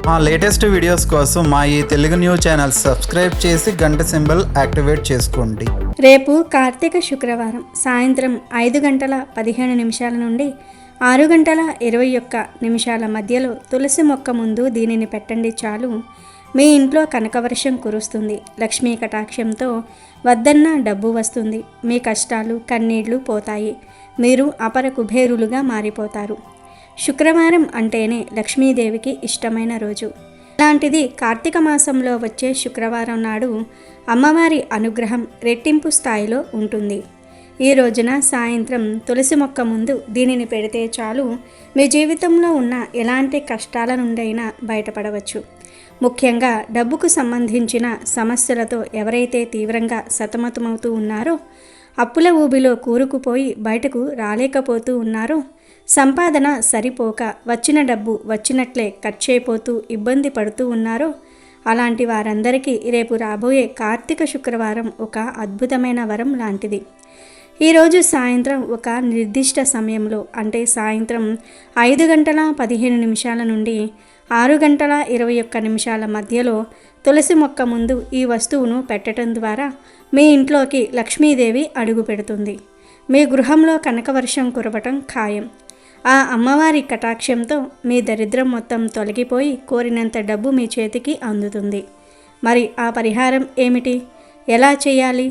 మా latest videos కోసం మా ఈ తెలుగు న్యూస్ ఛానల్ సబ్స్క్రైబ్ చేసి గంట సింబల్ యాక్టివేట్ చేసుకోండి. రేపు కార్తీక శుక్రవారం సాయంత్రం 5:15 నుండి 6:21 మధ్యలో తులసి మొక్క ముందు దీనిని పెట్టండి. చాలు, మీ ఇంట్లో కనకవర్షం కురుస్తుంది. లక్ష్మీ కటాక్షంతో వద్దన్న డబ్బు వస్తుంది. మీ కష్టాలు కన్నీళ్లు పోతాయి. మీరు అపర కుబేరులుగా మారిపోతారు. శుక్రవారం అంటేనే లక్ష్మీదేవికి ఇష్టమైన రోజు. అలాంటిది కార్తీక మాసంలో వచ్చే శుక్రవారం నాడు అమ్మవారి అనుగ్రహం రెట్టింపు స్థాయిలో ఉంటుంది. ఈ రోజున సాయంత్రం తులసి మొక్క ముందు దీనిని పెడితే చాలు, మీ జీవితంలో ఉన్న ఎలాంటి కష్టాల నుండైనా బయటపడవచ్చు. ముఖ్యంగా డబ్బుకు సంబంధించిన సమస్యలతో ఎవరైతే తీవ్రంగా సతమతమవుతూ ఉన్నారో, అప్పుల ఊబిలో కూరుకుపోయి బయటకు రాలేకపోతూ ఉన్నారో, సంపాదన సరిపోక వచ్చిన డబ్బు వచ్చినట్లే ఖర్చయిపోతూ ఇబ్బంది పడుతూ ఉన్నారో, అలాంటి వారందరికీ రేపు రాబోయే కార్తీక శుక్రవారం ఒక అద్భుతమైన వరం లాంటిది. ఈరోజు సాయంత్రం ఒక నిర్దిష్ట సమయంలో, అంటే సాయంత్రం 5:15 నుండి 6:21 మధ్యలో తులసి మొక్క ముందు ఈ వస్తువును పెట్టడం ద్వారా మీ ఇంట్లోకి లక్ష్మీదేవి అడుగు పెడుతుంది. మీ గృహంలో కనకవర్షం కురవటం ఖాయం. ఆ అమ్మవారి కటాక్షంతో మీ దరిద్రం మొత్తం తొలగిపోయి కోరినంత డబ్బు మీ చేతికి అందుతుంది. మరి ఆ పరిహారం ఏమిటి, ఎలా చేయాలి,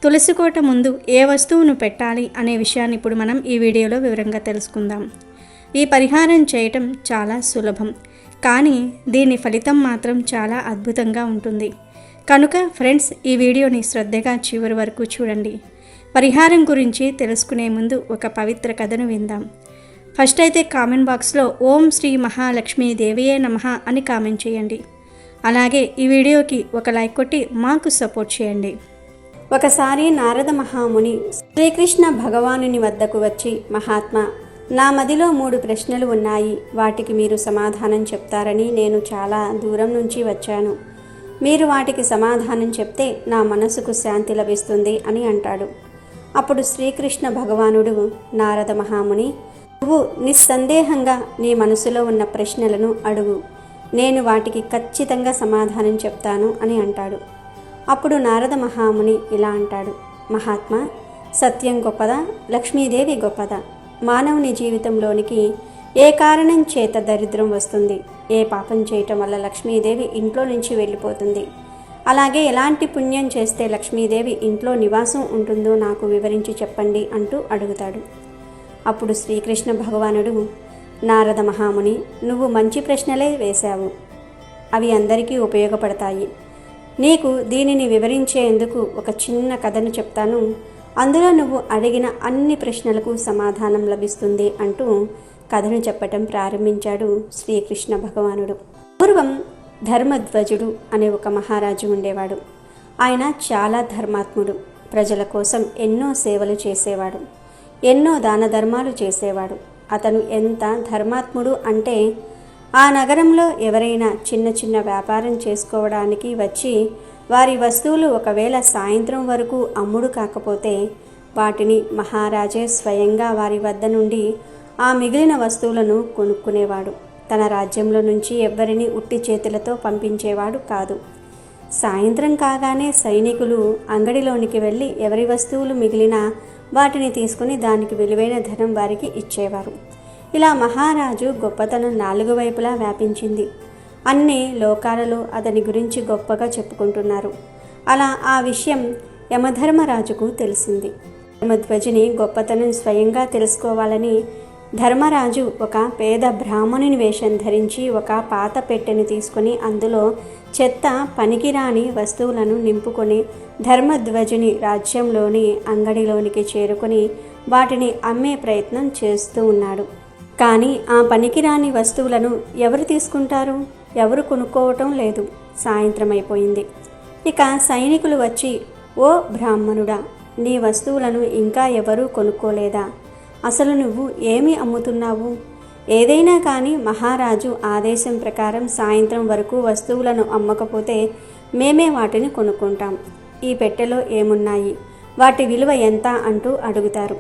తులసి కోట ముందు ఏ వస్తువును పెట్టాలి అనే విషయాన్ని ఇప్పుడు మనం ఈ వీడియోలో వివరంగా తెలుసుకుందాం. ఈ పరిహారం చేయటం చాలా సులభం, కానీ దీని ఫలితం మాత్రం చాలా అద్భుతంగా ఉంటుంది. కనుక ఫ్రెండ్స్, ఈ వీడియోని శ్రద్ధగా చివరి వరకు చూడండి. పరిహారం గురించి తెలుసుకునే ముందు ఒక పవిత్ర కథను విందాం. ఫస్ట్ అయితే కామెంట్ బాక్స్లో ఓం శ్రీ మహాలక్ష్మీ దేవియే నమః అని కామెంట్ చేయండి. అలాగే ఈ వీడియోకి ఒక లైక్ కొట్టి మాకు సపోర్ట్ చేయండి. ఒకసారి నారద మహాముని శ్రీకృష్ణ భగవానుని వద్దకు వచ్చి, మహాత్మా, నా మదిలో 3 ప్రశ్నలు ఉన్నాయి. వాటికి మీరు సమాధానం చెప్తారని నేను చాలా దూరం నుంచి వచ్చాను. మీరు వాటికి సమాధానం చెప్తే నా మనసుకు శాంతి లభిస్తుంది అని అంటాడు. అప్పుడు శ్రీకృష్ణ భగవానుడు, నారద మహాముని, నువ్వు నిస్సందేహంగా నీ మనసులో ఉన్న ప్రశ్నలను అడుగు, నేను వాటికి ఖచ్చితంగా సమాధానం చెప్తాను అని అంటాడు. అప్పుడు నారద మహాముని ఇలా అంటాడు, మహాత్మా, సత్యం గొప్పదా, లక్ష్మీదేవి గొప్పదా? మానవుని జీవితంలోనికి ఏ కారణం చేత దరిద్రం వస్తుంది, ఏ పాపం చేయటం వల్ల లక్ష్మీదేవి ఇంట్లో నుంచి వెళ్ళిపోతుంది, అలాగే ఎలాంటి పుణ్యం చేస్తే లక్ష్మీదేవి ఇంట్లో నివాసం ఉంటుందో నాకు వివరించి చెప్పండి అంటూ అడుగుతాడు. అప్పుడు శ్రీకృష్ణ భగవానుడు, నారద మహాముని, నువ్వు మంచి ప్రశ్నలే వేశావు. అవి అందరికీ ఉపయోగపడతాయి. నీకు దీనిని వివరించేందుకు ఒక చిన్న కథను చెప్తాను. అందులో నువ్వు అడిగిన అన్ని ప్రశ్నలకు సమాధానం లభిస్తుంది అంటూ కథను చెప్పటం ప్రారంభించాడు శ్రీకృష్ణ భగవానుడు. పూర్వం ధర్మధ్వజుడు అనే ఒక మహారాజు ఉండేవాడు. ఆయన చాలా ధర్మాత్ముడు. ప్రజల కోసం ఎన్నో సేవలు చేసేవాడు. ఎన్నో దాన ధర్మాలు చేసేవాడు. అతను ఎంత ధర్మాత్ముడు అంటే, ఆ నగరంలో ఎవరైనా చిన్న చిన్న వ్యాపారం చేసుకోవడానికి వచ్చి వారి వస్తువులు ఒకవేళ సాయంత్రం వరకు అమ్ముడు కాకపోతే వాటిని మహారాజే స్వయంగా వారి వద్ద నుండి ఆ మిగిలిన వస్తువులను కొనుక్కునేవాడు. తన రాజ్యంలో నుంచి ఎవ్వరిని ఉట్టి చేతులతో పంపించేవాడు కాదు. సాయంత్రం కాగానే సైనికులు అంగడిలోనికి వెళ్ళి ఎవరి వస్తువులు మిగిలినా వాటిని తీసుకుని దానికి విలువైన ధనం వారికి ఇచ్చేవారు. ఇలా మహారాజు గొప్పతనం 4 వైపులా వ్యాపించింది. అన్ని లోకాలలో అతని గురించి గొప్పగా చెప్పుకుంటున్నారు. అలా ఆ విషయం యమధర్మరాజుకు తెలిసింది. ధర్మధ్వజుని గొప్పతనం స్వయంగా తెలుసుకోవాలని ధర్మరాజు ఒక పేద బ్రాహ్మణుని వేషం ధరించి ఒక పాత పెట్టెని తీసుకొని అందులో చెత్త పనికిరాని వస్తువులను నింపుకొని ధర్మధ్వజుని రాజ్యంలోని అంగడిలోనికి చేరుకొని వాటిని అమ్మే ప్రయత్నం చేస్తూ ఉన్నాడు. కానీ ఆ పనికిరాని వస్తువులను ఎవరు తీసుకుంటారు, ఎవరు కొనుక్కోవటం లేదు. సాయంత్రం అయిపోయింది. ఇక సైనికులు వచ్చి, ఓ బ్రాహ్మణుడా, నీ వస్తువులను ఇంకా ఎవరూ కొనుక్కోలేదా? అసలు నువ్వు ఏమి అమ్ముతున్నావు? ఏదైనా కానీ మహారాజు ఆదేశం ప్రకారం సాయంత్రం వరకు వస్తువులను అమ్మకపోతే మేమే వాటిని కొనుక్కుంటాం. ఈ పెట్టెలో ఏమున్నాయి, వాటి విలువ ఎంత అంటూ అడుగుతారు.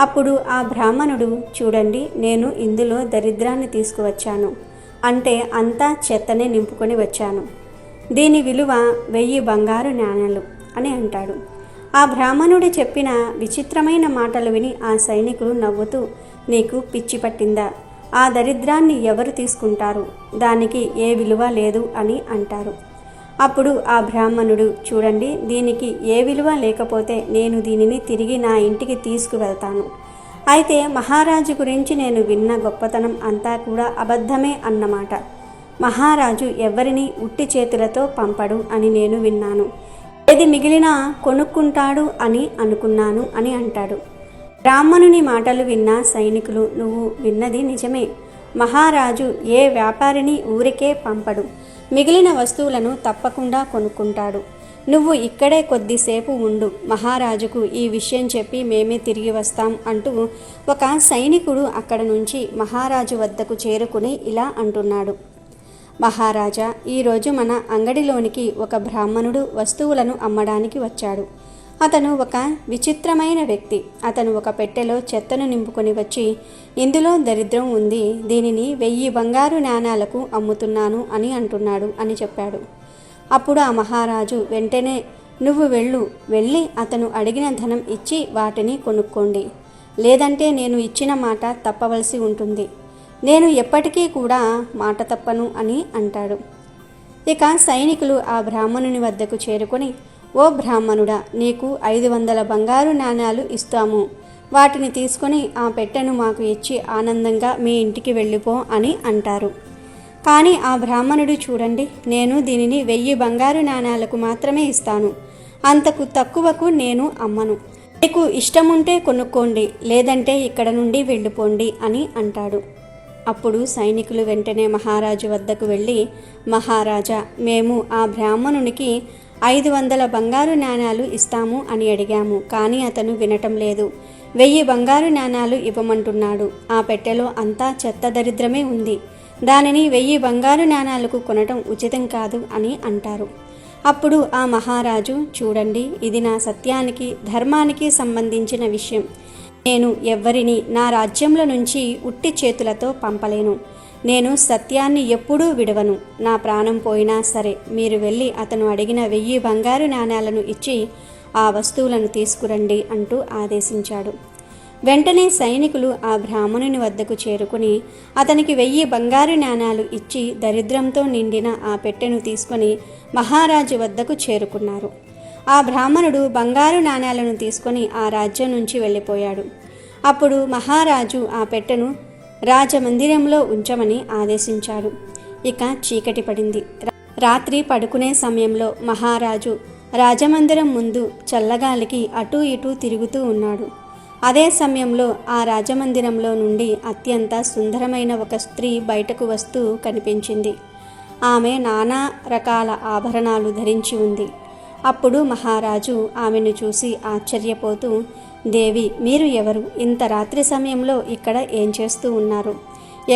అప్పుడు ఆ బ్రాహ్మణుడు, చూడండి, నేను ఇందులో దరిద్రాన్ని తీసుకువచ్చాను. అంటే అంతా చెత్తనే నింపుకొని వచ్చాను. దీని విలువ 1000 బంగారు నాణేలు అని అంటాడు. ఆ బ్రాహ్మణుడు చెప్పిన విచిత్రమైన మాటలు విని ఆ సైనికులు నవ్వుతూ, నీకు పిచ్చి పట్టిందా? ఆ దరిద్రాన్ని ఎవరు తీసుకుంటారు? దానికి ఏ విలువ లేదు అని అంటారు. అప్పుడు ఆ బ్రాహ్మణుడు, చూడండి, దీనికి ఏ విలువ లేకపోతే నేను దీనిని తిరిగి నా ఇంటికి తీసుకువెళ్తాను. అయితే మహారాజు గురించి నేను విన్న గొప్పతనం అంతా కూడా అబద్ధమే అన్నమాట. మహారాజు ఎవరిని ఉట్టి చేతులతో పంపడు అని నేను విన్నాను. ఏది మిగిలినా కొనుక్కుంటాడు అని అనుకున్నాను అని అంటాడు. బ్రాహ్మణుని మాటలు విన్న సైనికులు, నువ్వు విన్నది నిజమే. మహారాజు ఏ వ్యాపారిని ఊరికే పంపడు. మిగిలిన వస్తువులను తప్పకుండా కొనుక్కుంటాడు. నువ్వు ఇక్కడే కొద్దిసేపు ఉండు, మహారాజుకు ఈ విషయం చెప్పి మేమే తిరిగి వస్తాం అంటూ ఒక సైనికుడు అక్కడ నుంచి మహారాజు వద్దకు చేరుకుని ఇలా అంటున్నాడు. మహారాజా, ఈరోజు మన అంగడిలోనికి ఒక బ్రాహ్మణుడు వస్తువులను అమ్మడానికి వచ్చాడు. అతను ఒక విచిత్రమైన వ్యక్తి. అతను ఒక పెట్టెలో చెత్తను నింపుకొని వచ్చి, ఇందులో దరిద్రం ఉంది, దీనిని 1000 బంగారు నాణాలకు అమ్ముతున్నాను అని అంటున్నాడు అని చెప్పాడు. అప్పుడు ఆ మహారాజు వెంటనే, నువ్వు వెళ్ళి అతను అడిగిన ధనం ఇచ్చి వాటిని కొనుక్కోండి, లేదంటే నేను ఇచ్చిన మాట తప్పవలసి ఉంటుంది. నేను ఎప్పటికీ కూడా మాట తప్పను అని అంటాడు. ఇక సైనికులు ఆ బ్రాహ్మణుని వద్దకు చేరుకొని, ఓ బ్రాహ్మణుడా, నీకు 500 బంగారు నాణాలు ఇస్తాము. వాటిని తీసుకొని ఆ పెట్టెను మాకు ఇచ్చి ఆనందంగా మీ ఇంటికి వెళ్ళిపో అని అంటారు. కానీ ఆ బ్రాహ్మణుడు, చూడండి, నేను దీనిని 1000 బంగారు నాణాలకు మాత్రమే ఇస్తాను. అంతకు తక్కువకు నేను అమ్మను. మీకు ఇష్టముంటే కొనుక్కోండి, లేదంటే ఇక్కడ నుండి వెళ్ళిపోండి అని అంటాడు. అప్పుడు సైనికులు వెంటనే మహారాజు వద్దకు వెళ్ళి, మహారాజా, మేము ఆ బ్రాహ్మణునికి 500 బంగారు నాణాలు ఇస్తాము అని అడిగాము. కానీ అతను వినటం లేదు. 1000 బంగారు నాణాలు ఇవ్వమంటున్నాడు. ఆ పెట్టెలో అంతా చెత్త దరిద్రమే ఉంది. దానిని 1000 బంగారు నాణాలకు కొనటం ఉచితం కాదు అని అంటారు. అప్పుడు ఆ మహారాజు, చూడండి, ఇది నా సత్యానికి ధర్మానికి సంబంధించిన విషయం. నేను ఎవ్వరిని నా రాజ్యంలో నుంచి ఉట్టి చేతులతో పంపలేను. నేను సత్యాన్ని ఎప్పుడూ విడవను. నా ప్రాణం పోయినా సరే మీరు వెళ్ళి అతను అడిగిన 1000 బంగారు నాణాలను ఇచ్చి ఆ వస్తువులను తీసుకురండి అంటూ ఆదేశించాడు. వెంటనే సైనికులు ఆ బ్రాహ్మణుని వద్దకు చేరుకుని అతనికి 1000 బంగారు నాణాలు ఇచ్చి దరిద్రంతో నిండిన ఆ పెట్టెను తీసుకొని మహారాజు వద్దకు చేరుకున్నారు. ఆ బ్రాహ్మణుడు బంగారు నాణాలను తీసుకొని ఆ రాజ్యం నుంచి వెళ్ళిపోయాడు. అప్పుడు మహారాజు ఆ పెట్టెను రాజమందిరంలో ఉంచమని ఆదేశించాడు. ఇక చీకటి పడింది. రాత్రి పడుకునే సమయంలో మహారాజు రాజమందిరం ముందు చల్లగాలికి అటూ ఇటూ తిరుగుతూ ఉన్నాడు. అదే సమయంలో ఆ రాజమందిరంలో నుండి అత్యంత సుందరమైన ఒక స్త్రీ బయటకు వస్తూ కనిపించింది. ఆమె నానా రకాల ఆభరణాలు ధరించి ఉంది. అప్పుడు మహారాజు ఆమెను చూసి ఆశ్చర్యపోతూ, దేవి, మీరు ఎవరు? ఇంత రాత్రి సమయంలో ఇక్కడ ఏం చేస్తూ ఉన్నారు?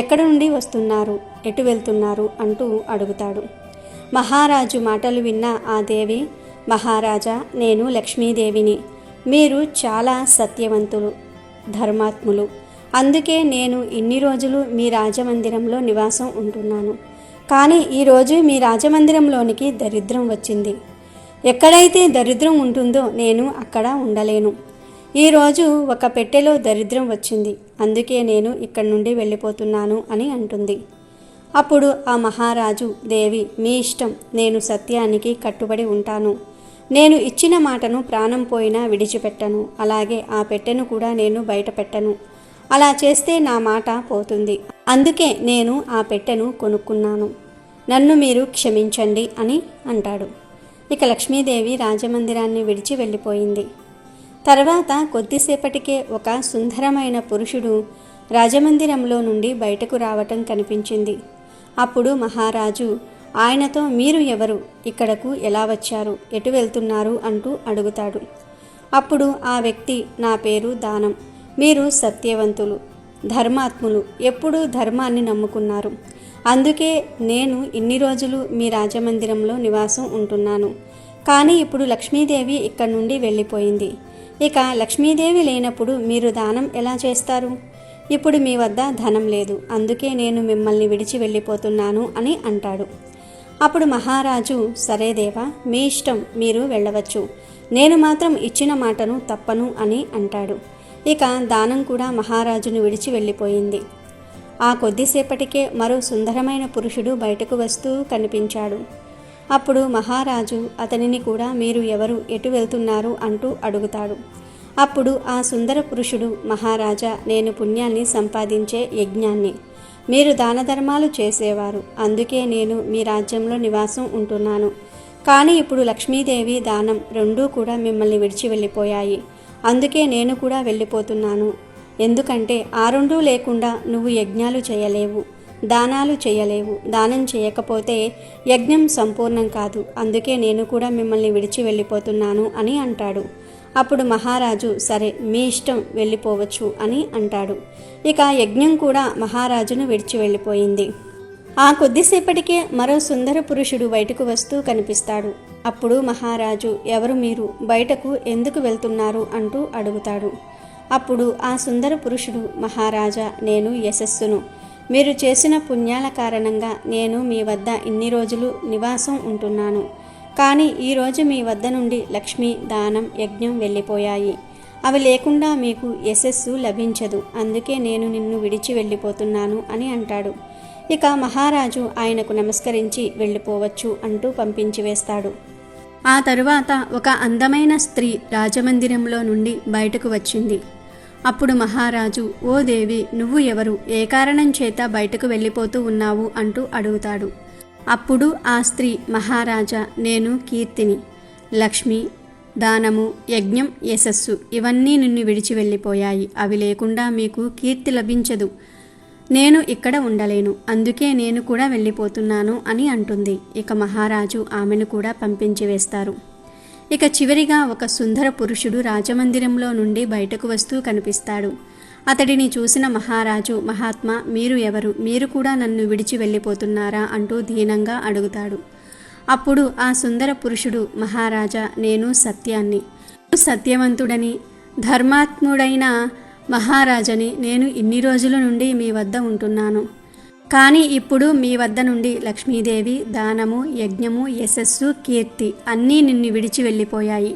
ఎక్కడి నుండి వస్తున్నారు? ఎటు వెళ్తున్నారు అంటూ అడుగుతాడు. మహారాజు మాటలు విన్న ఆ దేవి, మహారాజా, నేను లక్ష్మీదేవిని. మీరు చాలా సత్యవంతులు, ధర్మాత్ములు. అందుకే నేను ఇన్ని రోజులు మీ రాజమందిరంలో నివాసం ఉంటున్నాను. కానీ ఈరోజు మీ రాజమందిరంలోనికి దరిద్రం వచ్చింది. ఎక్కడైతే దరిద్రం ఉంటుందో నేను అక్కడ ఉండలేను. ఈరోజు ఒక పెట్టెలో దరిద్రం వచ్చింది, అందుకే నేను ఇక్కడి నుండి వెళ్ళిపోతున్నాను అని అంటుంది. అప్పుడు ఆ మహారాజు, దేవి, మీ ఇష్టం, నేను సత్యానికి కట్టుబడి ఉంటాను. నేను ఇచ్చిన మాటను ప్రాణం పోయినా విడిచిపెట్టను. అలాగే ఆ పెట్టెను కూడా నేను బయట పెట్టను. అలా చేస్తే నా మాట పోతుంది. అందుకే నేను ఆ పెట్టెను కొనుక్కున్నాను. నన్ను మీరు క్షమించండి అని అంటాడు. ఇక లక్ష్మీదేవి రాజమందిరాన్ని విడిచి వెళ్ళిపోయింది. తర్వాత కొద్దిసేపటికే ఒక సుందరమైన పురుషుడు రాజమందిరంలో నుండి బయటకు రావటం కనిపించింది. అప్పుడు మహారాజు ఆయనతో, మీరు ఎవరు? ఇక్కడకు ఎలా వచ్చారు? ఎటు వెళ్తున్నారు అంటూ అడుగుతాడు. అప్పుడు ఆ వ్యక్తి, నా పేరు దానం. మీరు సత్యవంతులు, ధర్మాత్ములు, ఎప్పుడూ ధర్మాన్ని నమ్ముకున్నారు. అందుకే నేను ఇన్ని రోజులు మీ రాజమందిరంలో నివాసం ఉంటున్నాను. కానీ ఇప్పుడు లక్ష్మీదేవి ఇక్కడ నుండి వెళ్ళిపోయింది. ఇక లక్ష్మీదేవి లేనప్పుడు మీరు దానం ఎలా చేస్తారు? ఇప్పుడు మీ వద్ద ధనం లేదు, అందుకే నేను మిమ్మల్ని విడిచి వెళ్ళిపోతున్నాను అని అంటాడు. అప్పుడు మహారాజు, సరే దేవా, మీ ఇష్టం, మీరు వెళ్ళవచ్చు, నేను మాత్రం ఇచ్చిన మాటను తప్పను అని అంటాడు. ఇక దానం కూడా మహారాజును విడిచి వెళ్ళిపోయింది. ఆ కొద్దిసేపటికే మరో సుందరమైన పురుషుడు బయటకు వస్తూ కనిపించాడు. అప్పుడు మహారాజు అతనిని కూడా, మీరు ఎవరు, ఎటు వెళ్తున్నారు అంటూ అడుగుతాడు. అప్పుడు ఆ సుందర పురుషుడు, మహారాజా, నేను పుణ్యాన్ని సంపాదించే యజ్ఞాన్ని, మీరు దాన ధర్మాలు చేసేవారు, అందుకే నేను మీ రాజ్యంలో నివాసం ఉంటున్నాను. కానీ ఇప్పుడు లక్ష్మీదేవి, దానం రెండూ కూడా మిమ్మల్ని విడిచి వెళ్ళిపోయాయి, అందుకే నేను కూడా వెళ్ళిపోతున్నాను. ఎందుకంటే ఆ రెండూ లేకుండా నువ్వు యజ్ఞాలు చేయలేవు, దానాలు చేయలేవు, దానం చేయకపోతే యజ్ఞం సంపూర్ణం కాదు, అందుకే నేను కూడా మిమ్మల్ని విడిచి వెళ్ళిపోతున్నాను అని అంటాడు. అప్పుడు మహారాజు, సరే, మీ ఇష్టం, వెళ్ళిపోవచ్చు అని అంటాడు. ఇక యజ్ఞం కూడా మహారాజును విడిచి వెళ్ళిపోయింది. ఆ కొద్దిసేపటికే మరో సుందర పురుషుడు బయటకు వస్తూ కనిపిస్తాడు. అప్పుడు మహారాజు, ఎవరు మీరు, బయటకు ఎందుకు వెళ్తున్నారు అంటూ అడుగుతాడు. అప్పుడు ఆ సుందర పురుషుడు, మహారాజా, నేను యశస్సును, మీరు చేసిన పుణ్యాల కారణంగా నేను మీ వద్ద ఇన్ని రోజులు నివాసం ఉంటున్నాను. కానీ ఈరోజు మీ వద్ద నుండి లక్ష్మి, దానం, యజ్ఞం వెళ్ళిపోయాయి. అవి లేకుండా మీకు యశస్సు లభించదు, అందుకే నేను నిన్ను విడిచి వెళ్ళిపోతున్నాను అని అంటాడు. ఇక మహారాజు ఆయనకు నమస్కరించి వెళ్ళిపోవచ్చు అంటూ పంపించి వేస్తాడు. ఆ తరువాత ఒక అందమైన స్త్రీ రాజమందిరంలో నుండి బయటకు వచ్చింది. అప్పుడు మహారాజు, ఓ దేవి, నువ్వు ఎవరు, ఏ కారణం చేత బయటకు వెళ్ళిపోతూ ఉన్నావు అంటూ అడుగుతాడు. అప్పుడు ఆ స్త్రీ, మహారాజా, నేను కీర్తిని, లక్ష్మి, దానము, యజ్ఞం, యశస్సు ఇవన్నీ నిన్ను విడిచి వెళ్ళిపోయాయి, అవి లేకుండా మీకు కీర్తి లభించదు, నేను ఇక్కడ ఉండలేను, అందుకే నేను కూడా వెళ్ళిపోతున్నాను అని అంటుంది. ఇక మహారాజు ఆమెను కూడా పంపించి వేస్తారు. ఇక చివరిగా ఒక సుందర పురుషుడు రాజమందిరంలో నుండి బయటకు వస్తూ కనిపిస్తాడు. అతడిని చూసిన మహారాజు, మహాత్మా, మీరు ఎవరు, మీరు కూడా నన్ను విడిచి వెళ్ళిపోతున్నారా అంటూ దీనంగా అడుగుతాడు. అప్పుడు ఆ సుందర పురుషుడు, మహారాజా, నేను సత్యాన్ని, సత్యవంతుడని, ధర్మాత్ముడైన మహారాజని, నేను ఇన్ని రోజుల నుండి మీ వద్ద ఉంటున్నాను. కానీ ఇప్పుడు మీ వద్ద నుండి లక్ష్మీదేవి, దానము, యజ్ఞము, యశస్సు, కీర్తి అన్నీ నిన్ను విడిచి వెళ్ళిపోయాయి,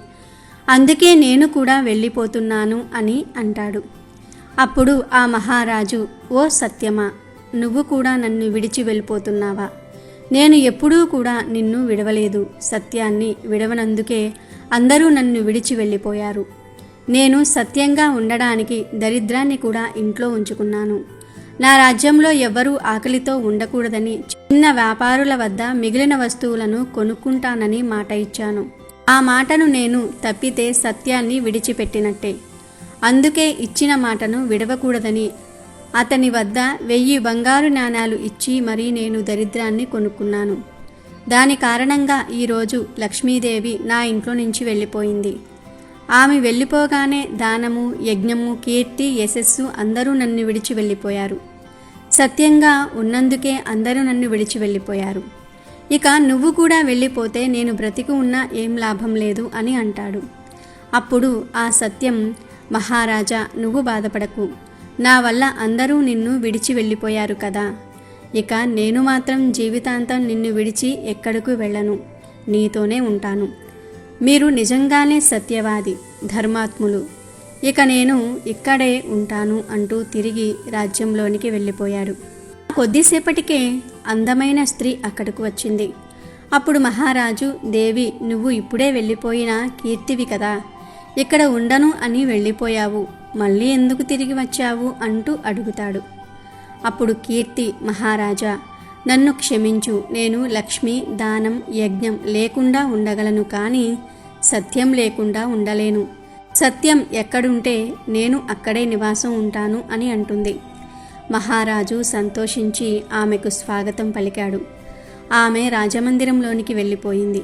అందుకే నేను కూడా వెళ్ళిపోతున్నాను అని అంటాడు. అప్పుడు ఆ మహారాజు, ఓ సత్యమా, నువ్వు కూడా నన్ను విడిచి వెళ్ళిపోతున్నావా? నేను ఎప్పుడూ కూడా నిన్ను విడవలేదు, సత్యాన్ని విడవనందుకే అందరూ నన్ను విడిచి వెళ్ళిపోయారు. నేను సత్యంగా ఉండడానికి దరిద్రాన్ని కూడా ఇంట్లో ఉంచుకున్నాను. నా రాజ్యంలో ఎవ్వరూ ఆకలితో ఉండకూడదని చిన్న వ్యాపారుల వద్ద మిగిలిన వస్తువులను కొనుక్కుంటానని మాట ఇచ్చాను. ఆ మాటను నేను తప్పితే సత్యాన్ని విడిచిపెట్టినట్టే. అందుకే ఇచ్చిన మాటను విడవకూడదని అతని వద్ద 1000 బంగారు నాణాలు ఇచ్చి మరీ నేను దరిద్రాన్ని కొనుక్కున్నాను. దాని కారణంగా ఈరోజు లక్ష్మీదేవి నా ఇంట్లో నుంచి వెళ్ళిపోయింది. ఆమె వెళ్ళిపోగానే దానము, యజ్ఞము, కీర్తి, యశస్సు అందరూ నన్ను విడిచి వెళ్ళిపోయారు. సత్యంగా ఉన్నందుకే అందరూ నన్ను విడిచి వెళ్ళిపోయారు. ఇక నువ్వు కూడా వెళ్ళిపోతే నేను బ్రతికి ఉన్నా ఏం లాభం లేదు అని అంటాడు. అప్పుడు ఆ సత్యం, మహారాజా, నువ్వు బాధపడకు, నా వల్ల అందరూ నిన్ను విడిచి వెళ్ళిపోయారు కదా, ఇక నేను మాత్రం జీవితాంతం నిన్ను విడిచి ఎక్కడకు వెళ్ళను, నీతోనే ఉంటాను. మీరు నిజంగానే సత్యవాది, ధర్మాత్ములు, ఇక నేను ఇక్కడే ఉంటాను అంటూ తిరిగి రాజ్యంలోనికి వెళ్ళిపోయాడు. కొద్దిసేపటికే అందమైన స్త్రీ అక్కడకు వచ్చింది. అప్పుడు మహారాజు, దేవి, నువ్వు ఇప్పుడే వెళ్ళిపోయిన కీర్తివి కదా, ఇక్కడ ఉండను అని వెళ్ళిపోయావు, మళ్ళీ ఎందుకు తిరిగి వచ్చావు అంటూ అడుగుతాడు. అప్పుడు కీర్తి, మహారాజా, నన్ను క్షమించు, నేను లక్ష్మి, దానం, యజ్ఞం లేకుండా ఉండగలను, కానీ సత్యం లేకుండా ఉండలేను. సత్యం ఎక్కడుంటే నేను అక్కడే నివాసం ఉంటాను అని అంటుంది. మహారాజు సంతోషించి ఆమెకు స్వాగతం పలికాడు. ఆమె రాజమందిరంలోనికి వెళ్ళిపోయింది.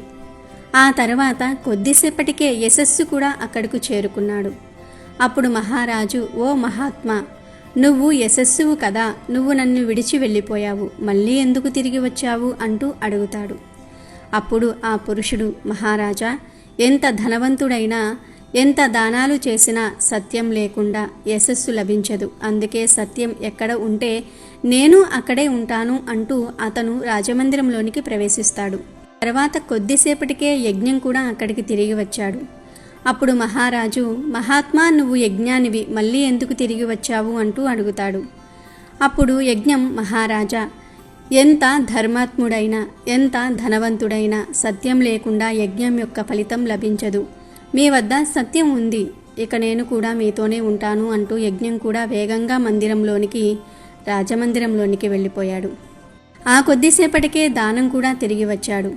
ఆ తర్వాత కొద్దిసేపటికే యశస్సు కూడా అక్కడకు చేరుకున్నాడు. అప్పుడు మహారాజు, ఓ మహాత్మా, నువ్వు యశస్సువు కదా, నువ్వు నన్ను విడిచి వెళ్ళిపోయావు, మళ్ళీ ఎందుకు తిరిగి వచ్చావు అంటూ అడుగుతాడు. అప్పుడు ఆ పురుషుడు, మహారాజా, ఎంత ధనవంతుడైనా ఎంత దానాలు చేసినా సత్యం లేకుండా యశస్సు లభించదు. అందుకే సత్యం ఎక్కడ ఉంటే నేను అక్కడే ఉంటాను అంటూ అతను రాజమందిరంలోనికి ప్రవేశిస్తాడు. తర్వాత కొద్దిసేపటికే యజ్ఞం కూడా అక్కడికి తిరిగి వచ్చాడు. అప్పుడు మహారాజు, మహాత్మా, నువ్వు యజ్ఞానివి, మళ్ళీ ఎందుకు తిరిగి వచ్చావు అంటూ అడుగుతాడు. అప్పుడు యజ్ఞం, మహారాజా, ఎంత ధర్మాత్ముడైనా ఎంత ధనవంతుడైనా సత్యం లేకుండా యజ్ఞం యొక్క ఫలితం లభించదు. మీ వద్ద సత్యం ఉంది, ఇక నేను కూడా మీతోనే ఉంటాను అంటూ యజ్ఞం కూడా వేగంగా రాజమందిరంలోనికి వెళ్ళిపోయాడు. ఆ కొద్దిసేపటికే దానం కూడా తిరిగి వచ్చాడు.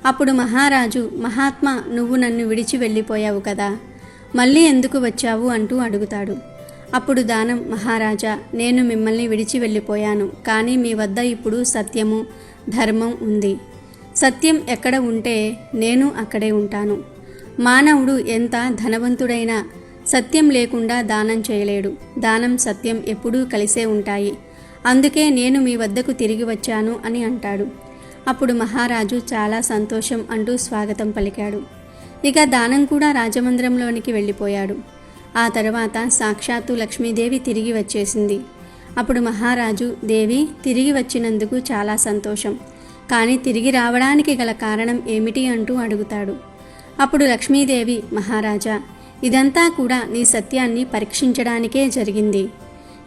అప్పుడు మహారాజు, మహాత్మా, నువ్వు నన్ను విడిచి వెళ్ళిపోయావు కదా, మళ్ళీ ఎందుకు వచ్చావు అంటూ అడుగుతాడు. అప్పుడు దానం, మహారాజా, నేను మిమ్మల్ని విడిచి వెళ్ళిపోయాను, కానీ మీ వద్ద ఇప్పుడు సత్యము ధర్మం ఉంది. సత్యం ఎక్కడ ఉంటే నేను అక్కడే ఉంటాను. మానవుడు ఎంత ధనవంతుడైనా సత్యం లేకుండా దానం చేయలేడు. దానం సత్యం ఎప్పుడూ కలిసే ఉంటాయి. అందుకే నేను మీ వద్దకు తిరిగి వచ్చాను అని అంటాడు. అప్పుడు మహారాజు చాలా సంతోషం అంటూ స్వాగతం పలికాడు. ఇక దానం కూడా రాజమందిరంలోనికి వెళ్ళిపోయాడు. ఆ తర్వాత సాక్షాత్తు లక్ష్మీదేవి తిరిగి వచ్చేసింది. అప్పుడు మహారాజు, దేవి తిరిగి వచ్చినందుకు చాలా సంతోషం, కానీ తిరిగి రావడానికి గల కారణం ఏమిటి అంటూ అడుగుతాడు. అప్పుడు లక్ష్మీదేవి, మహారాజా, ఇదంతా కూడా నీ సత్యాన్ని పరీక్షించడానికే జరిగింది.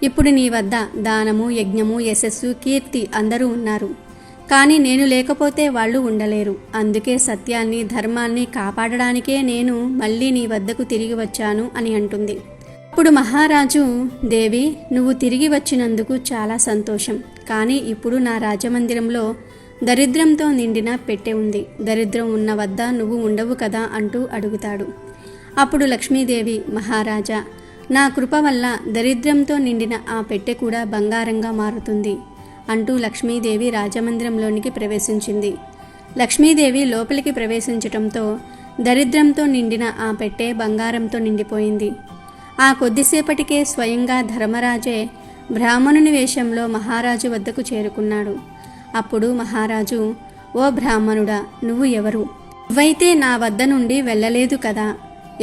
ఇప్పుడు నీ వద్ద దానము, యజ్ఞము, యశస్సు, కీర్తి అందరూ ఉన్నారు, కానీ నేను లేకపోతే వాళ్ళు ఉండలేరు. అందుకే సత్యాన్ని ధర్మాన్ని కాపాడడానికే నేను మళ్ళీ నీ వద్దకు తిరిగి వచ్చాను అని అంటుంది. అప్పుడు మహారాజు, దేవి నువ్వు తిరిగి వచ్చినందుకు చాలా సంతోషం, కానీ ఇప్పుడు నా రాజమందిరంలో దరిద్రంతో నిండిన పెట్టె ఉంది. దరిద్రం ఉన్న వద్ద నువ్వు ఉండవు కదా అంటూ అడుగుతాడు. అప్పుడు లక్ష్మీదేవి, మహారాజా, నా కృప వల్ల దరిద్రంతో నిండిన ఆ పెట్టె కూడా బంగారంగా మారుతుంది అంటూ లక్ష్మీదేవి రాజమందిరంలోనికి ప్రవేశించింది. లక్ష్మీదేవి లోపలికి ప్రవేశించటంతో దరిద్రంతో నిండిన ఆ పెట్టె బంగారంతో నిండిపోయింది. ఆ కొద్దిసేపటికే స్వయంగా ధర్మరాజే బ్రాహ్మణుని వేషంలో మహారాజు వద్దకు చేరుకున్నాడు. అప్పుడు మహారాజు, ఓ బ్రాహ్మణుడా, నువ్వు ఎవరు? నువ్వైతే నా వద్ద నుండి వెళ్ళలేదు కదా,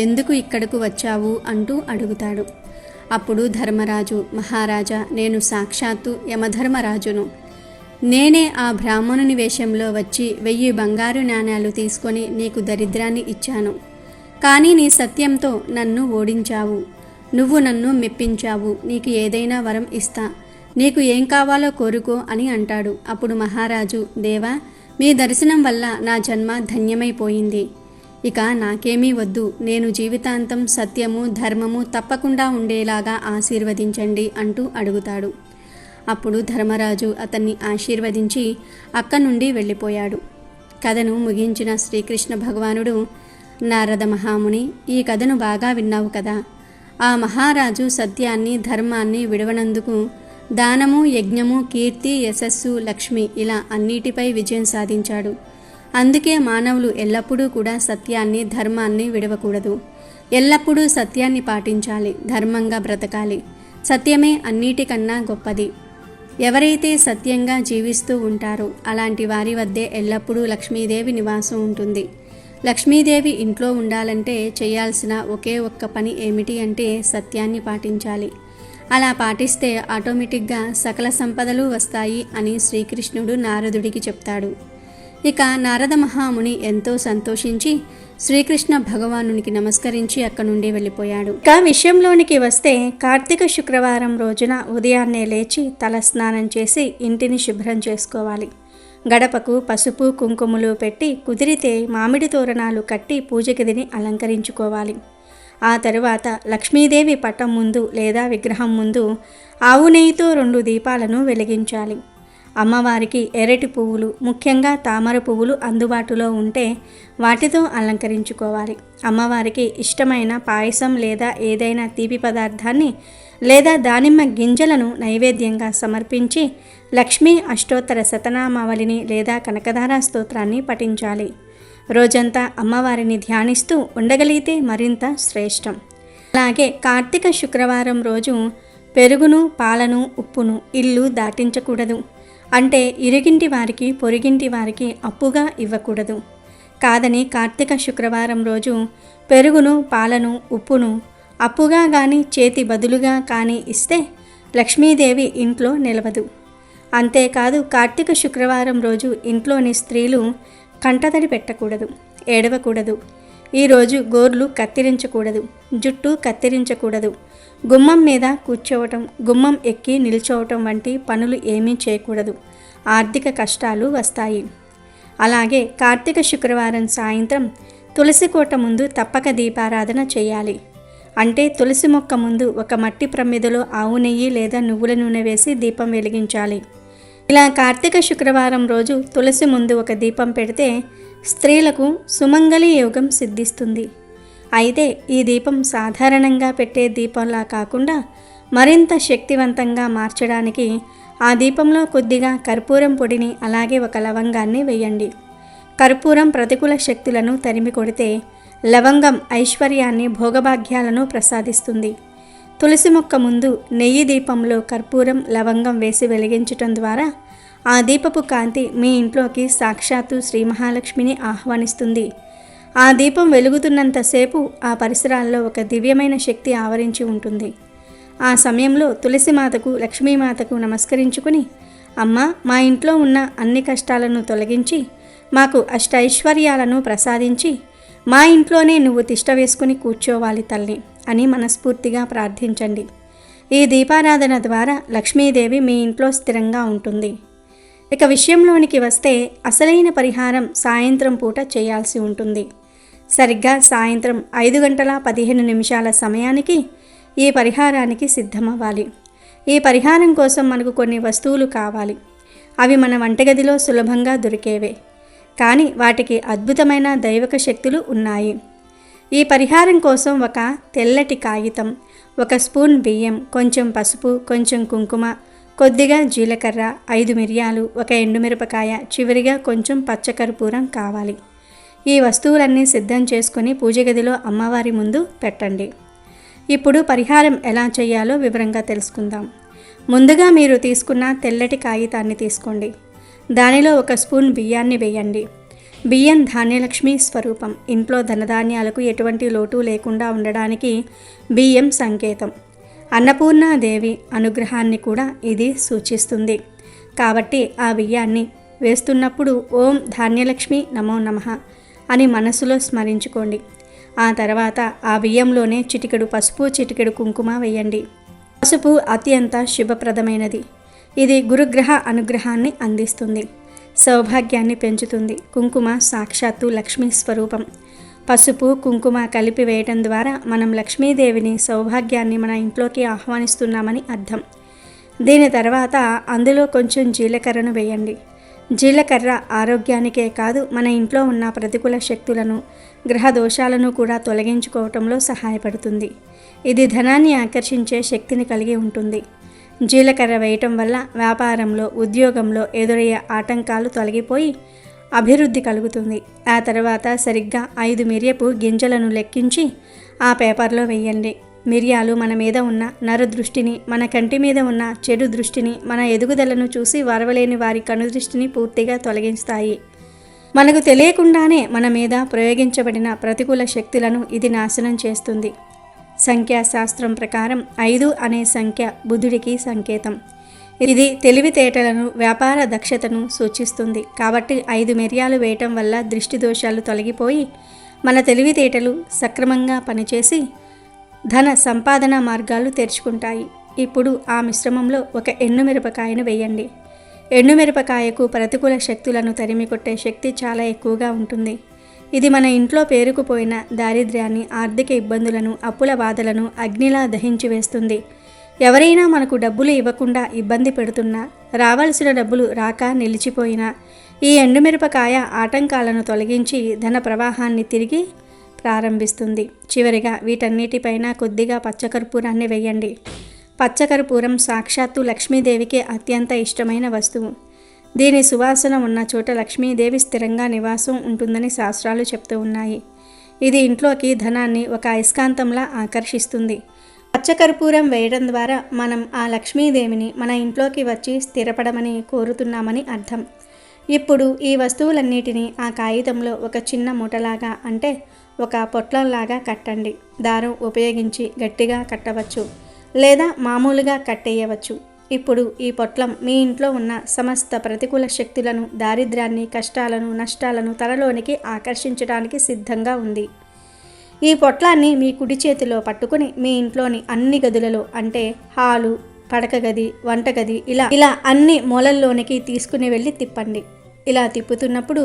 ఎందుకు ఇక్కడకు వచ్చావు అంటూ అడుగుతాడు. అప్పుడు ధర్మరాజు, మహారాజా, నేను సాక్షాత్తు యమధర్మరాజును. నేనే ఆ బ్రాహ్మణుని వేషంలో వచ్చి 1000 బంగారు నాణేలు తీసుకొని నీకు దరిద్రాన్ని ఇచ్చాను. కానీ నీ సత్యంతో నన్ను ఓడించావు. నువ్వు నన్ను మెప్పించావు. నీకు ఏదైనా వరం ఇస్తా, నీకు ఏం కావాలో కోరుకో అని అంటాడు. అప్పుడు మహారాజు, దేవా, మీ దర్శనం వల్ల నా జన్మ ధన్యమైపోయింది. ఇక నాకేమీ వద్దు. నేను జీవితాంతం సత్యము ధర్మము తప్పకుండా ఉండేలాగా ఆశీర్వదించండి అంటూ అడుగుతాడు. అప్పుడు ధర్మరాజు అతన్ని ఆశీర్వదించి అక్కడి నుండి వెళ్ళిపోయాడు. కథను ముగించిన శ్రీకృష్ణ భగవానుడు, నారద మహాముని, ఈ కథను బాగా విన్నావు కదా. ఆ మహారాజు సత్యాన్ని ధర్మాన్ని విడవనందుకు దానము, యజ్ఞము, కీర్తి, యశస్సు, లక్ష్మి ఇలా అన్నిటిపై విజయం సాధించాడు. అందుకే మానవులు ఎల్లప్పుడూ కూడా సత్యాన్ని ధర్మాన్ని విడవకూడదు. ఎల్లప్పుడూ సత్యాన్ని పాటించాలి, ధర్మంగా బ్రతకాలి. సత్యమే అన్నిటికన్నా గొప్పది. ఎవరైతే సత్యంగా జీవిస్తూ ఉంటారో అలాంటి వారి వద్దే ఎల్లప్పుడూ లక్ష్మీదేవి నివాసం ఉంటుంది. లక్ష్మీదేవి ఇంట్లో ఉండాలంటే చేయాల్సిన ఒకే ఒక్క పని ఏమిటి అంటే సత్యాన్ని పాటించాలి. అలా పాటిస్తే ఆటోమేటిక్గా సకల సంపదలు వస్తాయి అని శ్రీకృష్ణుడు నారదుడికి చెప్తాడు. ఇక నారద మహాముని ఎంతో సంతోషించి శ్రీకృష్ణ భగవానునికి నమస్కరించి అక్కడి నుండి వెళ్ళిపోయాడు. ఇక విషయంలోనికి వస్తే కార్తీక శుక్రవారం రోజున ఉదయాన్నే లేచి తల స్నానం చేసి ఇంటిని శుభ్రం చేసుకోవాలి. గడపకు పసుపు కుంకుమలు పెట్టి కుదిరితే మామిడి తోరణాలు కట్టి పూజ గదిని అలంకరించుకోవాలి. ఆ తరువాత లక్ష్మీదేవి పటం ముందు లేదా విగ్రహం ముందు ఆవు నెయ్యితో 2 దీపాలను వెలిగించాలి. అమ్మవారికి ఎర్రటి పువ్వులు, ముఖ్యంగా తామర పువ్వులు అందుబాటులో ఉంటే వాటితో అలంకరించుకోవాలి. అమ్మవారికి ఇష్టమైన పాయసం లేదా ఏదైనా తీపి పదార్థాన్ని లేదా దానిమ్మ గింజలను నైవేద్యంగా సమర్పించి లక్ష్మీ అష్టోత్తర శతనామావళిని లేదా కనకధార స్తోత్రాన్ని పఠించాలి. రోజంతా అమ్మవారిని ధ్యానిస్తూ ఉండగలిగితే మరింత శ్రేష్టం. అలాగే కార్తీక శుక్రవారం రోజు పెరుగును, పాలను, ఉప్పును ఇల్లు దాటించకూడదు. అంటే ఇరుగింటి వారికి, పొరుగింటి వారికి అప్పుగా ఇవ్వకూడదు. కాదని కార్తీక శుక్రవారం రోజు పెరుగును, పాలను, ఉప్పును అప్పుగా కానీ చేతి బదులుగా కానీ ఇస్తే లక్ష్మీదేవి ఇంట్లో నిలవదు. అంతేకాదు కార్తీక శుక్రవారం రోజు ఇంట్లోని స్త్రీలు కంటతడి పెట్టకూడదు, ఏడవకూడదు. ఈరోజు గోర్లు కత్తిరించకూడదు, జుట్టు కత్తిరించకూడదు, గుమ్మం మీద కూర్చోవటం, గుమ్మం ఎక్కి నిల్చోవటం వంటి పనులు ఏమీ చేయకూడదు. ఆర్థిక కష్టాలు వస్తాయి. అలాగే కార్తీక శుక్రవారం సాయంత్రం తులసి కోట ముందు తప్పక దీపారాధన చేయాలి. అంటే తులసి మొక్క ముందు ఒక మట్టి ప్రమిదలో ఆవు నెయ్యి లేదా నువ్వుల నూనె వేసి దీపం వెలిగించాలి. ఇలా కార్తీక శుక్రవారం రోజు తులసి ముందు ఒక దీపం పెడితే స్త్రీలకు సుమంగళి యోగం సిద్ధిస్తుంది. అయితే ఈ దీపం సాధారణంగా పెట్టే దీపంలా కాకుండా మరింత శక్తివంతంగా మార్చడానికి ఆ దీపంలో కొద్దిగా కర్పూరం పొడిని అలాగే ఒక లవంగాన్ని వేయండి. కర్పూరం ప్రతికూల శక్తులను తరిమి కొడితే లవంగం ఐశ్వర్యాన్ని, భోగభాగ్యాలను ప్రసాదిస్తుంది. తులసి మొక్క ముందు నెయ్యి దీపంలో కర్పూరం, లవంగం వేసి వెలిగించటం ద్వారా ఆ దీపపు కాంతి మీ ఇంట్లోకి సాక్షాత్తు శ్రీ మహాలక్ష్మిని ఆహ్వానిస్తుంది. ఆ దీపం వెలుగుతున్నంతసేపు ఆ పరిసరాల్లో ఒక దివ్యమైన శక్తి ఆవరించి ఉంటుంది. ఆ సమయంలో తులసిమాతకు, లక్ష్మీమాతకు నమస్కరించుకుని, అమ్మ, మా ఇంట్లో ఉన్న అన్ని కష్టాలను తొలగించి మాకు అష్టైశ్వర్యాలను ప్రసాదించి మా ఇంట్లోనే నువ్వు తిష్ట వేసుకుని కూర్చోవాలి తల్లి అని మనస్ఫూర్తిగా ప్రార్థించండి. ఈ దీపారాధన ద్వారా లక్ష్మీదేవి మీ ఇంట్లో స్థిరంగా ఉంటుంది. ఇక విషయంలోనికి వస్తే అసలైన పరిహారం సాయంత్రం పూట చేయాల్సి ఉంటుంది. సరిగ్గా సాయంత్రం 5:15 సమయానికి ఈ పరిహారానికి సిద్ధమవ్వాలి. ఈ పరిహారం కోసం మనకు కొన్ని వస్తువులు కావాలి. అవి మన వంటగదిలో సులభంగా దొరికేవే, కానీ వాటికి అద్భుతమైన దైవిక శక్తులు ఉన్నాయి. ఈ పరిహారం కోసం ఒక తెల్లటి కాగితం, 1 స్పూన్ బియ్యం, కొంచెం పసుపు, కొంచెం కుంకుమ, కొద్దిగా జీలకర్ర, 5 మిరియాలు, 1 ఎండుమిరపకాయ, చివరిగా కొంచెం పచ్చకర్పూరం కావాలి. ఈ వస్తువులన్నీ సిద్ధం చేసుకుని పూజ గదిలో అమ్మవారి ముందు పెట్టండి. ఇప్పుడు పరిహారం ఎలా చేయాలో వివరంగా తెలుసుకుందాం. ముందుగా మీరు తీసుకున్న తెల్లటి కాగితాన్ని తీసుకోండి. దానిలో 1 స్పూన్ బియ్యాన్ని వేయండి. బియ్యం ధాన్యలక్ష్మి స్వరూపం. ఇంట్లో ధనధాన్యాలకు ఎటువంటి లోటు లేకుండా ఉండడానికి బియ్యం సంకేతం. అన్నపూర్ణాదేవి అనుగ్రహాన్ని కూడా ఇది సూచిస్తుంది. కాబట్టి ఆ బియ్యాన్ని వేస్తున్నప్పుడు ఓం ధాన్యలక్ష్మి నమో నమః అని మనసులో స్మరించుకోండి. ఆ తర్వాత ఆ బియ్యంలోనే చిటికెడు పసుపు, చిటికెడు కుంకుమ వేయండి. పసుపు అత్యంత శుభప్రదమైనది. ఇది గురుగ్రహ అనుగ్రహాన్ని అందిస్తుంది, సౌభాగ్యాన్ని పెంచుతుంది. కుంకుమ సాక్షాత్తు లక్ష్మీ స్వరూపం. పసుపు, కుంకుమ కలిపి వేయటం ద్వారా మనం లక్ష్మీదేవిని, సౌభాగ్యాన్ని మన ఇంట్లోకి ఆహ్వానిస్తున్నామని అర్థం. దీని తర్వాత అందులో కొంచెం జీలకర్రను వేయండి. జీలకర్ర ఆరోగ్యానికే కాదు, మన ఇంట్లో ఉన్న ప్రతికూల శక్తులను, గ్రహ దోషాలను కూడా తొలగించుకోవటంలో సహాయపడుతుంది. ఇది ధనాన్ని ఆకర్షించే శక్తిని కలిగి ఉంటుంది. జీలకర్ర వేయటం వల్ల వ్యాపారంలో, ఉద్యోగంలో ఎదురయ్యే ఆటంకాలు తొలగిపోయి అభివృద్ధి కలుగుతుంది. ఆ తర్వాత సరిగ్గా 5 మిరియపు గింజలను లెక్కించి ఆ పేపర్లో వేయండి. మిరియాలు మన మీద ఉన్న నరదృష్టిని, మన కంటి మీద ఉన్న చెడు దృష్టిని, మన ఎదుగుదలను చూసి వరవలేని వారి కనుదృష్టిని పూర్తిగా తొలగిస్తాయి. మనకు తెలియకుండానే మన మీద ప్రయోగించబడిన ప్రతికూల శక్తులను ఇది నాశనం చేస్తుంది. సంఖ్యాశాస్త్రం ప్రకారం 5 అనే సంఖ్య బుధుడికి సంకేతం. ఇది తెలివితేటలను, వ్యాపార దక్షతను సూచిస్తుంది. కాబట్టి 5 మిరియాలు వేయటం వల్ల దృష్టి దోషాలు తొలగిపోయి మన తెలివితేటలు సక్రమంగా పనిచేసి ధన సంపాదన మార్గాలు తెరుచుకుంటాయి. ఇప్పుడు ఆ మిశ్రమంలో 1 ఎండుమిరపకాయను వేయండి. ఎండుమిరపకాయకు ప్రతికూల శక్తులను తరిమి కొట్టే శక్తి చాలా ఎక్కువగా ఉంటుంది. ఇది మన ఇంట్లో పేరుకుపోయిన దారిద్ర్యాన్ని, ఆర్థిక ఇబ్బందులను, అప్పుల బాధలను అగ్నిలా దహించి వేస్తుంది. ఎవరైనా మనకు డబ్బులు ఇవ్వకుండా ఇబ్బంది పెడుతున్నా, రావాల్సిన డబ్బులు రాక నిలిచిపోయినా ఈ ఎండుమిరపకాయ ఆటంకాలను తొలగించి ధన ప్రవాహాన్ని తిరిగి ప్రారంభిస్తుంది. చివరిగా వీటన్నిటిపైన కొద్దిగా పచ్చకర్పూరాన్ని వేయండి. పచ్చకర్పూరం సాక్షాత్తు లక్ష్మీదేవికి అత్యంత ఇష్టమైన వస్తువు. దీని సువాసన ఉన్న చోట లక్ష్మీదేవి స్థిరంగా నివాసం ఉంటుందని శాస్త్రాలు చెప్తూ ఉన్నాయి. ఇది ఇంట్లోకి ధనాన్ని ఒక అయస్కాంతంలా ఆకర్షిస్తుంది. పచ్చకర్పూరం వేయడం ద్వారా మనం ఆ లక్ష్మీదేవిని మన ఇంట్లోకి వచ్చి స్థిరపడమని కోరుతున్నామని అర్థం. ఇప్పుడు ఈ వస్తువులన్నిటినీ ఆ కాగితంలో ఒక చిన్న మూటలాగా అంటే ఒక పొట్లంలాగా కట్టండి. దారం ఉపయోగించి గట్టిగా కట్టవచ్చు లేదా మామూలుగా కట్టేయవచ్చు. ఇప్పుడు ఈ పొట్లం మీ ఇంట్లో ఉన్న సమస్త ప్రతికూల శక్తులను, దారిద్ర్యాన్ని, కష్టాలను, నష్టాలను తనలోనికి ఆకర్షించడానికి సిద్ధంగా ఉంది. ఈ పొట్లాన్ని మీ కుడి చేతిలో పట్టుకుని మీ ఇంట్లోని అన్ని గదులలో అంటే హాలు, పడక గది, వంటగది ఇలా అన్ని మూలల్లోనికి తీసుకుని వెళ్ళి తిప్పండి. ఇలా తిప్పుతున్నప్పుడు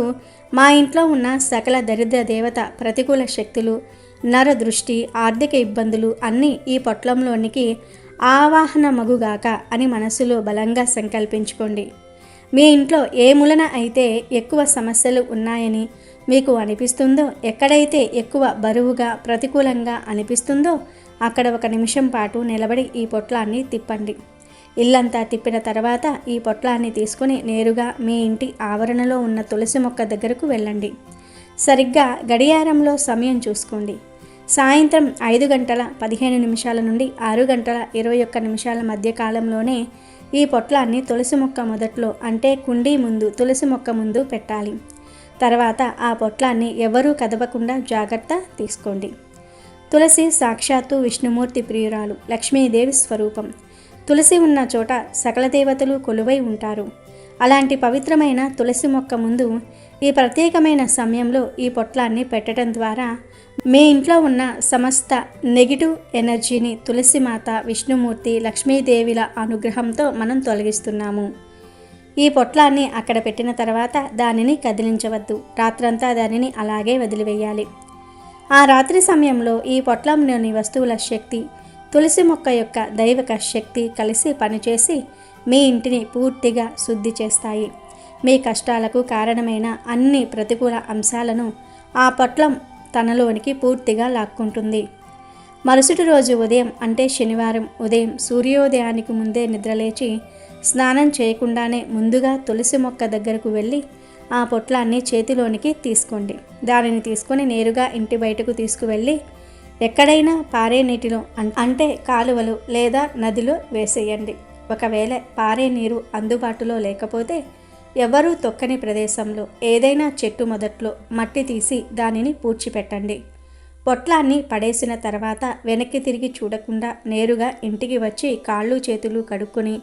మా ఇంట్లో ఉన్న సకల దరిద్ర దేవత, ప్రతికూల శక్తులు, నర దృష్టి, ఆర్థిక ఇబ్బందులు అన్నీ ఈ పొట్లంలోనికి ఆవాహన మగుగాక అని మనసులో బలంగా సంకల్పించుకోండి. మీ ఇంట్లో ఏ మూలన అయితే ఎక్కువ సమస్యలు ఉన్నాయని మీకు అనిపిస్తుందో, ఎక్కడైతే ఎక్కువ బరువుగా ప్రతికూలంగా అనిపిస్తుందో అక్కడ 1 నిమిషం పాటు నిలబడి ఈ పొట్లాన్ని తిప్పండి. ఇల్లంతా తిప్పిన తర్వాత ఈ పొట్లాన్ని తీసుకుని నేరుగా మీ ఇంటి ఆవరణలో ఉన్న తులసి మొక్క దగ్గరకు వెళ్ళండి. సరిగ్గా గడియారంలో సమయం చూసుకోండి. సాయంత్రం 5 గంటల 15 నిమిషాల నుండి 6 గంటల 21 నిమిషాల మధ్య కాలంలోనే ఈ పొట్లాన్ని తులసి మొక్క మొదట్లో అంటే కుండీ ముందు, తులసి మొక్క ముందు పెట్టాలి. తర్వాత ఆ పొట్లాన్ని ఎవరూ కదపకుండా జాగ్రత్త తీసుకోండి. తులసి సాక్షాత్తు విష్ణుమూర్తి ప్రియురాలు, లక్ష్మీదేవి స్వరూపం. తులసి ఉన్న చోట సకల దేవతలు కొలువై ఉంటారు. అలాంటి పవిత్రమైన తులసి మొక్క ముందు ఈ ప్రత్యేకమైన సమయంలో ఈ పొట్లాన్ని పెట్టడం ద్వారా మీ ఇంట్లో ఉన్న సమస్త నెగిటివ్ ఎనర్జీని తులసి మాత, విష్ణుమూర్తి, లక్ష్మీదేవిల అనుగ్రహంతో మనం తొలగిస్తున్నాము. ఈ పొట్లాన్ని అక్కడ పెట్టిన తర్వాత దానిని కదిలించవద్దు. రాత్రంతా దానిని అలాగే వదిలివేయాలి. ఆ రాత్రి సమయంలో ఈ పొట్లంలోని వస్తువుల శక్తి, తులసి మొక్క యొక్క దైవిక శక్తి కలిసి పనిచేసి మీ ఇంటిని పూర్తిగా శుద్ధి చేస్తాయి. మీ కష్టాలకు కారణమైన అన్ని ప్రతికూల అంశాలను ఆ పొట్లం తనలోనికి పూర్తిగా లాక్కుంటుంది. మరుసటి రోజు ఉదయం అంటే శనివారం ఉదయం సూర్యోదయానికి ముందే నిద్రలేచి స్నానం చేయకుండానే ముందుగా తులసి మొక్క దగ్గరకు వెళ్ళి ఆ పొట్లాన్ని చేతిలోనికి తీసుకోండి. దానిని తీసుకొని నేరుగా ఇంటి బయటకు తీసుకువెళ్ళి ఎక్కడైనా పారే నీటిలో అంటే కాలువలు లేదా నదిలో వేసేయండి. ఒకవేళ పారే నీరు అందుబాటులో లేకపోతే ఎవరూ తొక్కని ప్రదేశంలో ఏదైనా చెట్టు మొదట్లో మట్టి తీసి దానిని పూడ్చిపెట్టండి. పొట్లాన్ని పడేసిన తర్వాత వెనక్కి తిరిగి చూడకుండా నేరుగా ఇంటికి వచ్చి కాళ్ళు చేతులు కడుక్కొని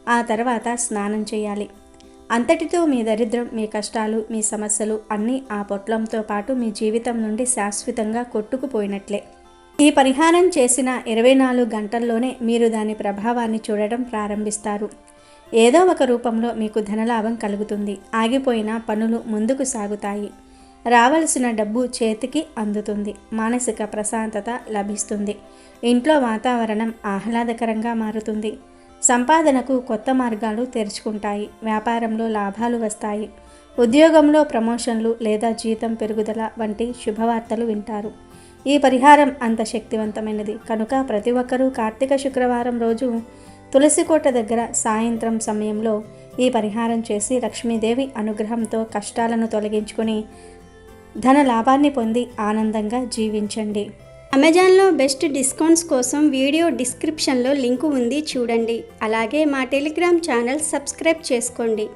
ఆ తర్వాత స్నానం చేయాలి. అంతటితో మీ దరిద్రం, మీ కష్టాలు, మీ సమస్యలు అన్నీ ఆ పొట్లంతో పాటు మీ జీవితం నుండి శాశ్వతంగా కొట్టుకుపోయినట్లే. ఈ పరిహారం చేసిన 24 గంటల్లోనే మీరు దాని ప్రభావాన్ని చూడడం ప్రారంభిస్తారు. ఏదో ఒక రూపంలో మీకు ధనలాభం కలుగుతుంది. ఆగిపోయిన పనులు ముందుకు సాగుతాయి. రావలసిన డబ్బు చేతికి అందుతుంది. మానసిక ప్రశాంతత లభిస్తుంది. ఇంట్లో వాతావరణం ఆహ్లాదకరంగా మారుతుంది. సంపాదనకు కొత్త మార్గాలు తెరుచుకుంటాయి. వ్యాపారంలో లాభాలు వస్తాయి. ఉద్యోగంలో ప్రమోషన్లు లేదా జీతం పెరుగుదల వంటి శుభవార్తలు వింటారు. ఈ పరిహారం అంత శక్తివంతమైనది కనుక ప్రతి ఒక్కరూ కార్తీక శుక్రవారం రోజు తులసికోట దగ్గర సాయంత్రం సమయంలో ఈ పరిహారం చేసి లక్ష్మీదేవి అనుగ్రహంతో కష్టాలను తొలగించుకొని ధన లాభాన్ని పొంది ఆనందంగా జీవించండి. అమెజాన్లో బెస్ట్ డిస్కౌంట్స్ కోసం వీడియో డిస్క్రిప్షన్లో లింకు ఉంది, చూడండి. అలాగే మా టెలిగ్రామ్ ఛానల్ సబ్స్క్రైబ్ చేసుకోండి.